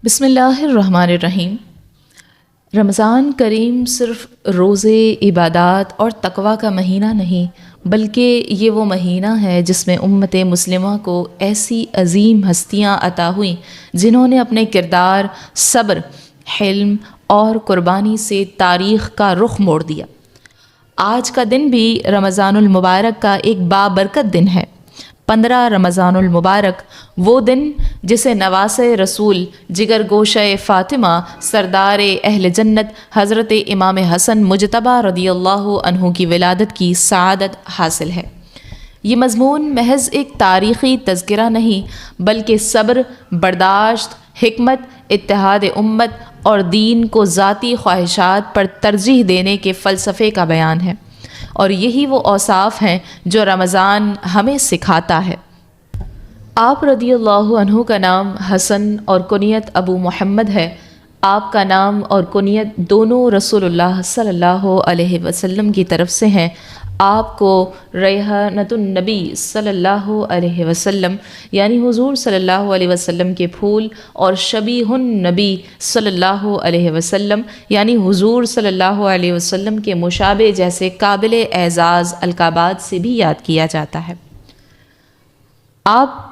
بسم اللہ الرحمن الرحیم۔ رمضان کریم صرف روزے، عبادات اور تقویٰ کا مہینہ نہیں بلکہ یہ وہ مہینہ ہے جس میں امت مسلمہ کو ایسی عظیم ہستیاں عطا ہوئیں جنہوں نے اپنے کردار، صبر، حلم اور قربانی سے تاریخ کا رخ موڑ دیا۔ آج کا دن بھی رمضان المبارک کا ایک بابرکت دن ہے۔ 15 رمضان المبارک وہ دن جسے نواسۂ رسول، جگر گوشہ فاطمہ، سردار اہل جنت حضرت امام حسن مجتبی رضی اللہ عنہ کی ولادت کی سعادت حاصل ہے۔ یہ مضمون محض ایک تاریخی تذکرہ نہیں بلکہ صبر، برداشت، حکمت، اتحاد امت اور دین کو ذاتی خواہشات پر ترجیح دینے کے فلسفے کا بیان ہے، اور یہی وہ اوصاف ہیں جو رمضان ہمیں سکھاتا ہے۔ آپ رضی اللہ عنہ کا نام حسن اور کنیت ابو محمد ہے۔ آپ کا نام اور کنیت دونوں رسول اللہ صلی اللہ علیہ وسلم کی طرف سے ہیں۔ آپ کو ریحانۃ النبی صلی اللہ علیہ وسلم یعنی حضور صلی اللہ علیہ وسلم کے پھول، اور شبیہ النبی صلی اللہ علیہ وسلم یعنی حضور صلی اللہ علیہ وسلم کے مشابہ جیسے قابل اعزاز القابات سے بھی یاد کیا جاتا ہے۔ آپ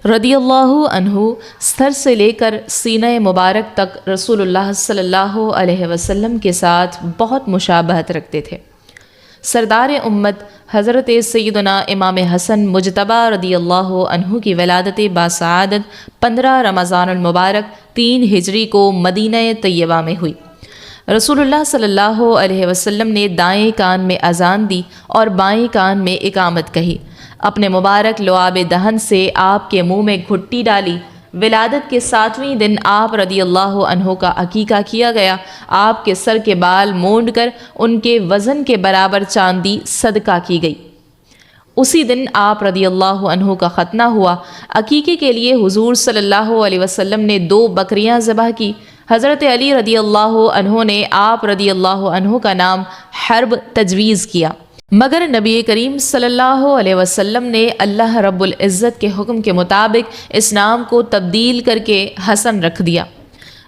رضی اللہ عنہ سر سے لے کر سینہ مبارک تک رسول اللہ صلی اللہ علیہ وسلم کے ساتھ بہت مشابہت رکھتے تھے۔ سردار امت حضرت سیدنا امام حسن مجتبی رضی اللہ عنہ کی ولادت باسعادت 15 رمضان المبارک 3 ہجری کو مدینہ طیبہ میں ہوئی۔ رسول اللہ صلی اللہ علیہ وسلم نے دائیں کان میں اذان دی اور بائیں کان میں اقامت کہی۔ اپنے مبارک لعاب دہن سے آپ کے منہ میں گھٹی ڈالی۔ ولادت کے 7ویں دن آپ رضی اللہ عنہ کا عقیقہ کیا گیا۔ آپ کے سر کے بال مونڈ کر ان کے وزن کے برابر چاندی صدقہ کی گئی۔ اسی دن آپ رضی اللہ عنہ کا ختنہ ہوا۔ عقیقے کے لیے حضور صلی اللہ علیہ وسلم نے 2 بکریاں ذبح کی۔ حضرت علی رضی اللہ عنہ نے آپ رضی اللہ عنہ کا نام حرب تجویز کیا، مگر نبی کریم صلی اللہ علیہ وسلم نے اللہ رب العزت کے حکم کے مطابق اس نام کو تبدیل کر کے حسن رکھ دیا۔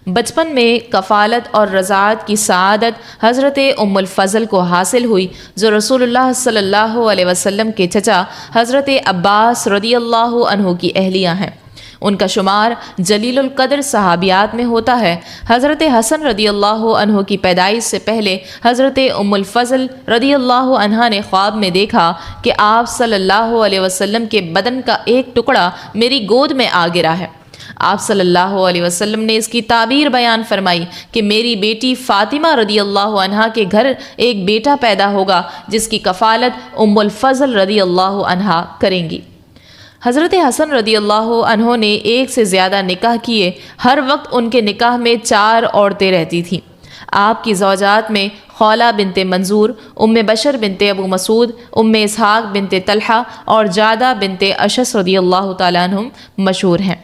بچپن میں کفالت اور رضاعت کی سعادت حضرت ام الفضل کو حاصل ہوئی، جو رسول اللہ صلی اللہ علیہ وسلم کے چچا حضرت عباس رضی اللہ عنہ کی اہلیہ ہیں۔ ان کا شمار جلیل القدر صحابیات میں ہوتا ہے۔ حضرت حسن رضی اللہ عنہ کی پیدائش سے پہلے حضرت ام الفضل رضی اللہ عنہا نے خواب میں دیکھا کہ آپ صلی اللہ علیہ وسلم کے بدن کا ایک ٹکڑا میری گود میں آ گرا ہے۔ آپ صلی اللہ علیہ وسلم نے اس کی تعبیر بیان فرمائی کہ میری بیٹی فاطمہ رضی اللہ عنہا کے گھر ایک بیٹا پیدا ہوگا جس کی کفالت ام الفضل رضی اللہ عنہا کریں گی۔ حضرت حسن رضی اللہ عنہ نے 1 سے زیادہ نکاح کیے۔ ہر وقت ان کے نکاح میں 4 عورتیں رہتی تھیں۔ آپ کی زوجات میں خولہ بنت منظور، ام بشر بنت ابو مسعود، ام اسحاق بنت طلحہ اور جادہ بنت اشس رضی اللہ تعالیٰ عنہم مشہور ہیں۔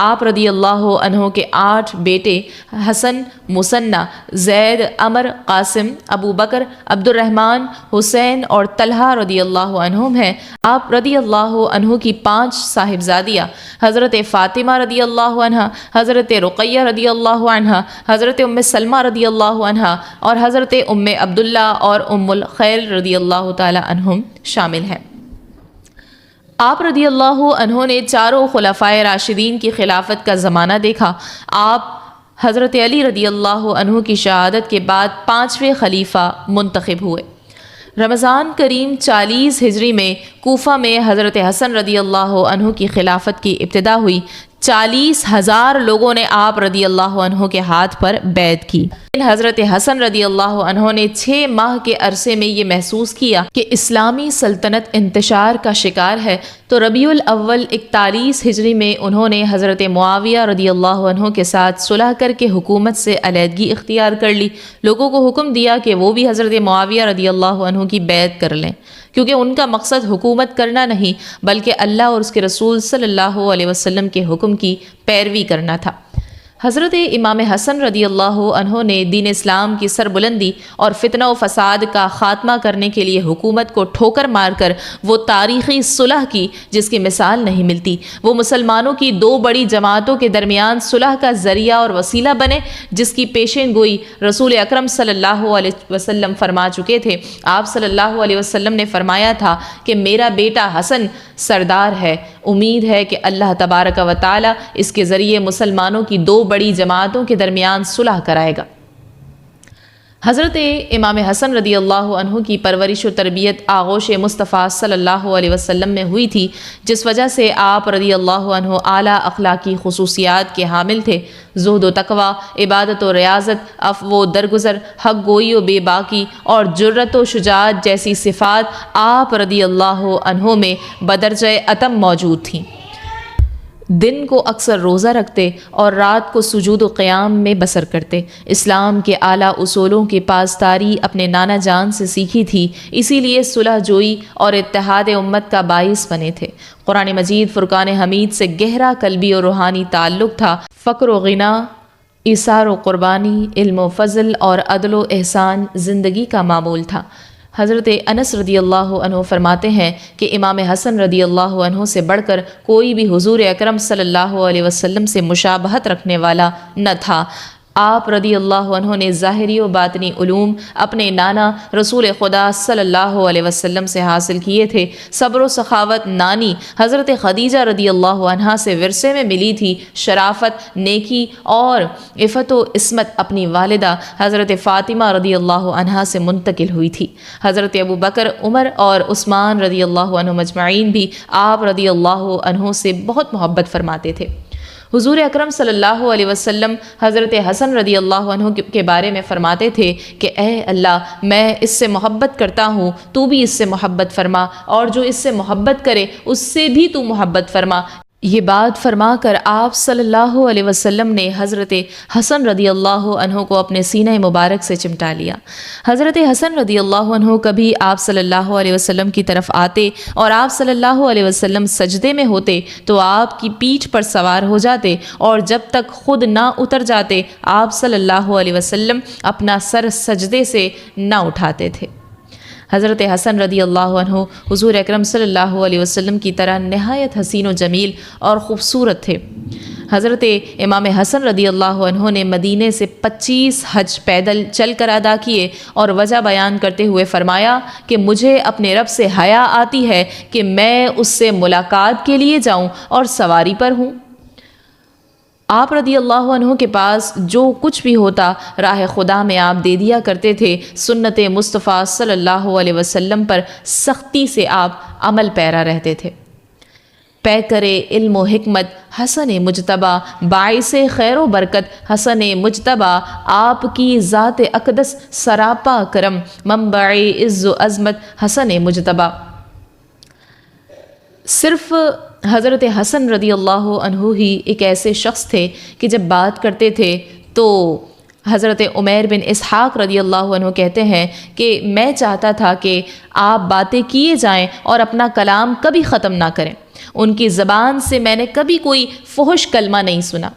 آپ رضی اللہ عنہ کے 8 بیٹے حسن، مثنى، زید، عمر، قاسم، ابو بکر، عبد الرحمن، حسین اور طلحہ رضی اللہ عنہم ہیں۔ آپ رضی اللہ عنہ کی 5 صاحبزادیاں حضرت فاطمہ رضی اللہ عنہا، حضرت رقیہ رضی اللہ عنہا، حضرت ام سلمہ رضی اللہ عنہا اور حضرت ام عبداللہ اور ام الخیر رضی اللہ تعالی عنہم شامل ہیں۔ آپ رضی اللہ عنہ نے 4 خلفائے راشدین کی خلافت کا زمانہ دیکھا۔ آپ حضرت علی رضی اللہ عنہ کی شہادت کے بعد 5ویں خلیفہ منتخب ہوئے۔ رمضان کریم 40 ہجری میں کوفہ میں حضرت حسن رضی اللہ عنہ کی خلافت کی ابتدا ہوئی۔ 40,000 لوگوں نے آپ رضی اللہ عنہ کے ہاتھ پر بیعت کی۔ حضرت حسن رضی اللہ عنہ نے 6 ماہ کے عرصے میں یہ محسوس کیا کہ اسلامی سلطنت انتشار کا شکار ہے، تو ربیع الاول 41 ہجری میں انہوں نے حضرت معاویہ رضی اللہ عنہ کے ساتھ صلح کر کے حکومت سے علیحدگی اختیار کر لی۔ لوگوں کو حکم دیا کہ وہ بھی حضرت معاویہ رضی اللہ عنہ کی بیعت کر لیں، کیونکہ ان کا مقصد حکومت کرنا نہیں بلکہ اللہ اور اس کے رسول صلی اللہ علیہ وسلم کے حکم کی پیروی کرنا تھا۔ حضرت امام حسن رضی اللہ عنہ نے دین اسلام کی سربلندی اور فتنہ و فساد کا خاتمہ کرنے کے لیے حکومت کو ٹھوکر مار کر وہ تاریخی صلح کی جس کی مثال نہیں ملتی۔ وہ مسلمانوں کی دو بڑی جماعتوں کے درمیان صلح کا ذریعہ اور وسیلہ بنے، جس کی پیشین گوئی رسول اکرم صلی اللہ علیہ وسلم فرما چکے تھے۔ آپ صلی اللہ علیہ وسلم نے فرمایا تھا کہ میرا بیٹا حسن سردار ہے، امید ہے کہ اللہ تبارک و تعالی اس کے ذریعے مسلمانوں کی دو بڑی جماعتوں کے درمیان صلح کرائے گا۔ حضرت امام حسن رضی اللہ عنہ کی پرورش و تربیت آغوش مصطفیٰ صلی اللہ علیہ وسلم میں ہوئی تھی، جس وجہ سے آپ رضی اللہ عنہ اعلیٰ اخلاقی خصوصیات کے حامل تھے۔ زہد و تقوی، عبادت و ریاضت، عفو و درگزر، حق گوئی و بے باکی اور جرأت و شجاعت جیسی صفات آپ رضی اللہ عنہ میں بدرجہ اتم موجود تھیں۔ دن کو اکثر روزہ رکھتے اور رات کو سجود و قیام میں بسر کرتے۔ اسلام کے اعلیٰ اصولوں کی پاسداری اپنے نانا جان سے سیکھی تھی، اسی لیے صلح جوئی اور اتحاد امت کا باعث بنے تھے۔ قرآن مجید فرقان حمید سے گہرا قلبی اور روحانی تعلق تھا۔ فقر و غنا، ایثار و قربانی، علم و فضل اور عدل و احسان زندگی کا معمول تھا۔ حضرت انس رضی اللہ عنہ فرماتے ہیں کہ امام حسن رضی اللہ عنہ سے بڑھ کر کوئی بھی حضور اکرم صلی اللہ علیہ وسلم سے مشابہت رکھنے والا نہ تھا۔ آپ رضی اللہ عنہ نے ظاہری و باطنی علوم اپنے نانا رسول خدا صلی اللہ علیہ وسلم سے حاصل کیے تھے۔ صبر و سخاوت نانی حضرت خدیجہ رضی اللہ عنہا سے ورثے میں ملی تھی۔ شرافت، نیکی اور عفت و عصمت اپنی والدہ حضرت فاطمہ رضی اللہ عنہا سے منتقل ہوئی تھی۔ حضرت ابو بکر، عمر اور عثمان رضی اللہ عنہ مجمعین بھی آپ رضی اللہ عنہ سے بہت محبت فرماتے تھے۔ حضور اکرم صلی اللہ علیہ وسلم حضرت حسن رضی اللہ عنہ کے بارے میں فرماتے تھے کہ اے اللہ، میں اس سے محبت کرتا ہوں، تو بھی اس سے محبت فرما، اور جو اس سے محبت کرے اس سے بھی تو محبت فرما۔ یہ بات فرما کر آپ صلی اللہ علیہ وسلم نے حضرت حسن رضی اللہ عنہ کو اپنے سینہ مبارک سے چمٹا لیا۔ حضرت حسن رضی اللہ عنہ کبھی آپ صلی اللہ علیہ وسلم کی طرف آتے اور آپ صلی اللہ علیہ وسلم سجدے میں ہوتے تو آپ کی پیٹھ پر سوار ہو جاتے، اور جب تک خود نہ اتر جاتے آپ صلی اللہ علیہ وسلم اپنا سر سجدے سے نہ اٹھاتے تھے۔ حضرت حسن رضی اللہ عنہ حضور اکرم صلی اللہ علیہ وسلم کی طرح نہایت حسین و جمیل اور خوبصورت تھے۔ حضرت امام حسن رضی اللہ عنہ نے مدینے سے 25 حج پیدل چل کر ادا کیے، اور وجہ بیان کرتے ہوئے فرمایا کہ مجھے اپنے رب سے حیا آتی ہے کہ میں اس سے ملاقات کے لیے جاؤں اور سواری پر ہوں۔ آپ رضی اللہ عنہ کے پاس جو کچھ بھی ہوتا راہ خدا میں آپ دے دیا کرتے تھے۔ سنت مصطفیٰ صلی اللہ علیہ وسلم پر سختی سے آپ عمل پیرا رہتے تھے۔ پیکر علم و حکمت حسن مجتبیٰ، باعث خیر و برکت حسن مجتبیٰ، آپ کی ذات اقدس سراپا کرم، منبع عز و عظمت حسن مجتبیٰ۔ صرف حضرت حسن رضی اللہ عنہ ہی ایک ایسے شخص تھے کہ جب بات کرتے تھے تو حضرت عمیر بن اسحاق رضی اللہ عنہ کہتے ہیں کہ میں چاہتا تھا کہ آپ باتیں کیے جائیں اور اپنا کلام کبھی ختم نہ کریں۔ ان کی زبان سے میں نے کبھی کوئی فحش کلمہ نہیں سنا۔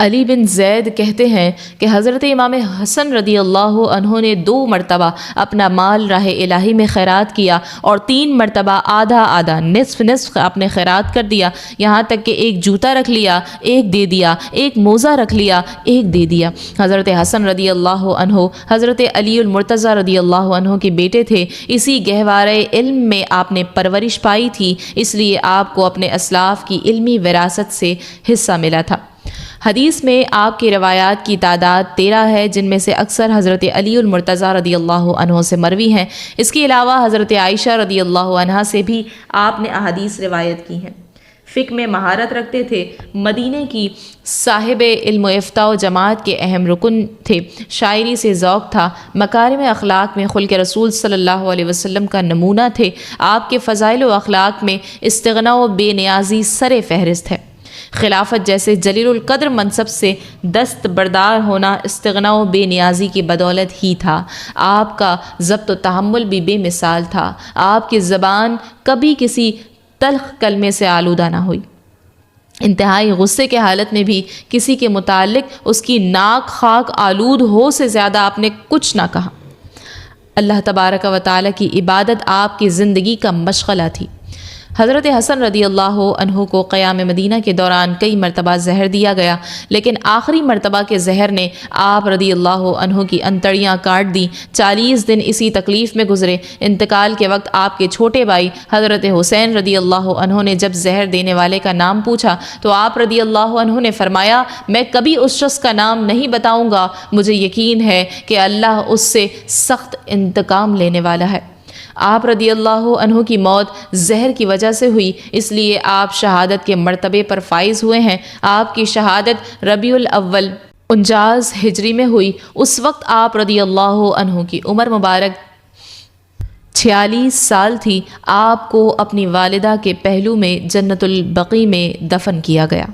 علی بن زید کہتے ہیں کہ حضرت امام حسن رضی اللہ عنہ نے 2 مرتبہ اپنا مال راہ الہی میں خیرات کیا، اور 3 مرتبہ آدھا آدھا، نصف نصف اپنے خیرات کر دیا، یہاں تک کہ ایک جوتا رکھ لیا، ایک دے دیا، ایک موزہ رکھ لیا، ایک دے دیا۔ حضرت حسن رضی اللہ عنہ حضرت علی المرتضیٰ رضی اللہ عنہ کے بیٹے تھے۔ اسی گہوارے علم میں آپ نے پرورش پائی تھی، اس لیے آپ کو اپنے اسلاف کی علمی وراثت سے حصہ ملا تھا۔ حدیث میں آپ کی روایات کی تعداد 13 ہے، جن میں سے اکثر حضرت علی المرتضیٰ رضی اللہ عنہ سے مروی ہیں۔ اس کے علاوہ حضرت عائشہ رضی اللہ عنہا سے بھی آپ نے احادیث روایت کی ہیں۔ فقہ میں مہارت رکھتے تھے، مدینے کی صاحب علم و افتاء و جماعت کے اہم رکن تھے، شاعری سے ذوق تھا، مکارم اخلاق میں خلق رسول صلی اللہ علیہ وسلم کا نمونہ تھے۔ آپ کے فضائل و اخلاق میں استغنا و بے نیازی سر فہرست ہے۔ خلافت جیسے جلیل القدر منصب سے دستبردار ہونا استغنا و بے نیازی کی بدولت ہی تھا۔ آپ کا ضبط و تحمل بھی بے مثال تھا۔ آپ کی زبان کبھی کسی تلخ کلمے سے آلودہ نہ ہوئی۔ انتہائی غصے کے حالت میں بھی کسی کے متعلق اس کی ناک خاک آلود ہو سے زیادہ آپ نے کچھ نہ کہا۔ اللہ تبارک و تعالیٰ کی عبادت آپ کی زندگی کا مشغلہ تھی۔ حضرت حسن رضی اللہ عنہ کو قیام مدینہ کے دوران کئی مرتبہ زہر دیا گیا، لیکن آخری مرتبہ کے زہر نے آپ رضی اللہ عنہ کی انتڑیاں کاٹ دیں۔ 40 دن اسی تکلیف میں گزرے۔ انتقال کے وقت آپ کے چھوٹے بھائی حضرت حسین رضی اللہ عنہ نے جب زہر دینے والے کا نام پوچھا تو آپ رضی اللہ عنہ نے فرمایا، میں کبھی اس شخص کا نام نہیں بتاؤں گا، مجھے یقین ہے کہ اللہ اس سے سخت انتقام لینے والا ہے۔ آپ رضی اللہ عنہ کی موت زہر کی وجہ سے ہوئی، اس لیے آپ شہادت کے مرتبے پر فائز ہوئے ہیں۔ آپ کی شہادت ربیع الاول 49 ہجری میں ہوئی۔ اس وقت آپ رضی اللہ عنہ کی عمر مبارک 46 سال تھی۔ آپ کو اپنی والدہ کے پہلو میں جنت البقیع میں دفن کیا گیا۔